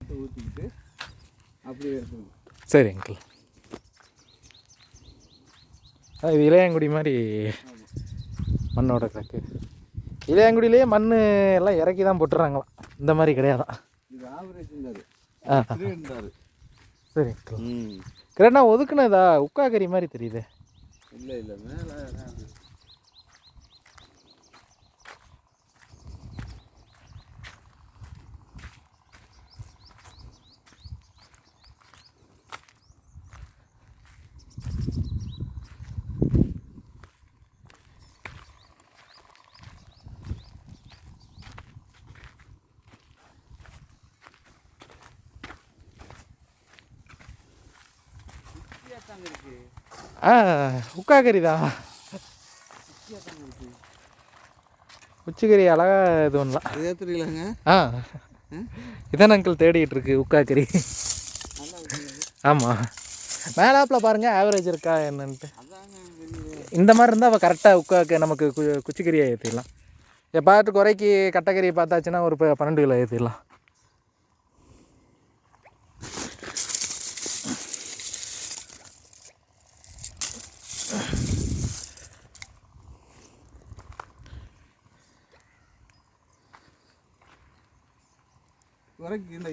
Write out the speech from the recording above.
போட்டு ஊற்றிக்கிட்டு அப்படியே எடுத்துக்கணும். சரி அங்கிள். இது இளையாங்குடி மாதிரி மண்ணோட கிடக்கு. இளையாங்குடியிலே மண் எல்லாம் இறக்கி தான் போட்டுறாங்களாம், இந்த மாதிரி கிடையாதான். இது ஆவரேஜ் இருந்தாரு. சரி அங்கிள். கிரேட்னா ஒதுக்குனதா உக்கா கறி மாதிரி தெரியுது. இல்லை இல்லை, மேலே உக்கா கறி தான். உச்சிக்கறி அழகா இது பண்ணலாம். இதே தெரியலங்க. இதான் அங்கிள் தேடிட்டு இருக்கு உக்கா கறி. ஆமாம், மேலாப்பில் பாருங்கள் ஆவரேஜ் இருக்கா என்னன்ட்டு. இந்த மாதிரி இருந்தால் அவள் கரெக்டாக உக்காக்கு நமக்கு குச்சிக்கறியாக ஏற்றிடலாம். பார்த்து குறைக்கு கட்டைக்கறியை பார்த்தாச்சுன்னா ஒரு 12 கிலோ ஏற்றிடலாம். குறைக்கு இந்த